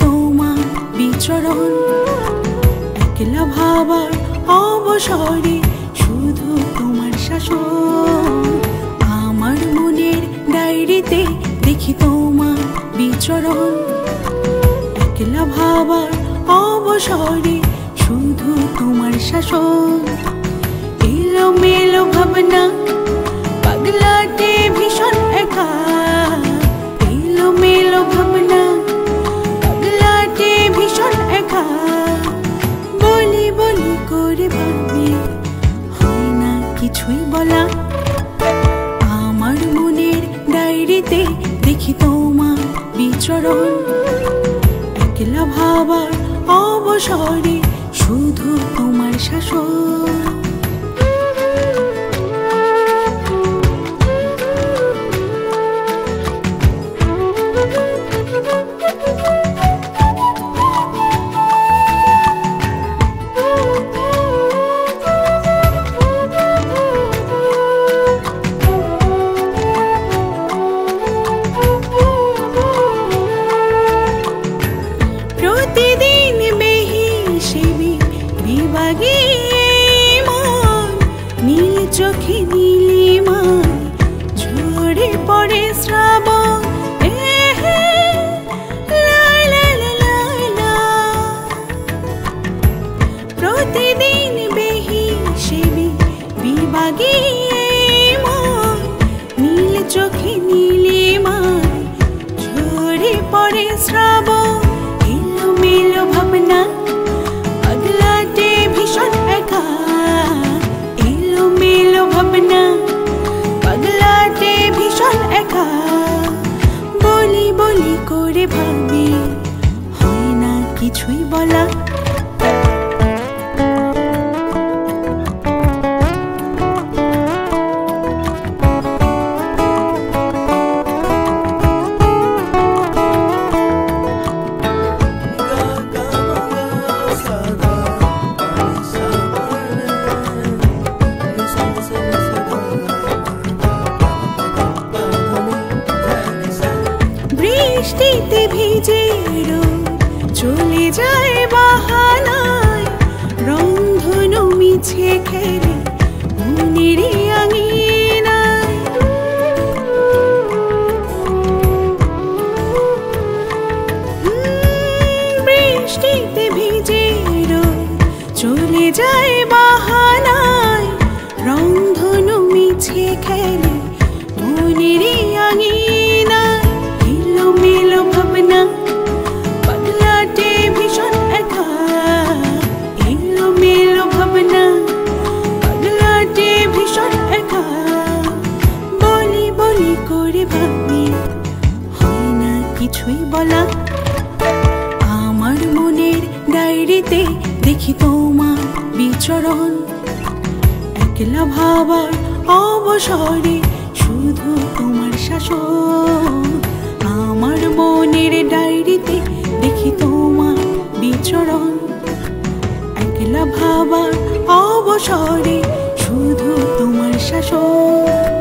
তোমার বিচরণ, একলা ভাবার অবসরে শুধু তোমার শাসন। আমার মনের ডায়েরিতে দেখি তোমার বিচরণ, একলা ভাবার অবসরে শুধু তোমার শাসন। এলোমেলো ভাবনা পাগলাটে ভীষণ একা, এলোমেলো ভাবনা পাগলাটে ভীষণ একা। বলি বলি করে ভাবি হয় না কিছুই বলা। আমার মনের ডায়েরিতে দেখি তোমার বিচরণ, একলা ভাবার অবসরে শুধু তোমার শাসন। প্রতিদিন বেহিসেবি বিভাগে মন, নীল চোখে নীলিমায় ঝরে পড়ে শ্রাবণ। প্রতিদিন বেহিসেবি বিভাগে মন, নীল চোখে নীলিমায় ঝরে পড়ে শ্রাবণ। এলোমেলো ভাবনা পাগলাটে ভীষণ একা, এলোমেলো ভাবনা পাগলাটে ভীষণ একা। বলি বলি করে ভাবি হয় না কিছুই বলা। বৃষ্টিতে ভিজে চলে যায় বাহানায়, রংধনু মিছে খেলে মনের আঙিনায়। বৃষ্টিতে ভিজে চলে যায় বাহানায়, রংধনু মিছে খেলে মনের আঙিনায়। এলোমেলো ভাবনা পাগলাটে ভীষণ একা, এলোমেলো ভাবনা পাগলাটে ভীষণ একা। বলি বলি করে ভাবি হয় না কিছুই বলা। আমার মনের ডায়েরিতে দেখি তোমার বিচরণ, একলা ভাবার অবসরে শুধু তোমার শাসন। আমার মনের ডায়েরিতে দেখি তোমার বিচরণ, একলা ভাবার অবসরে শুধু তোমার শাসন।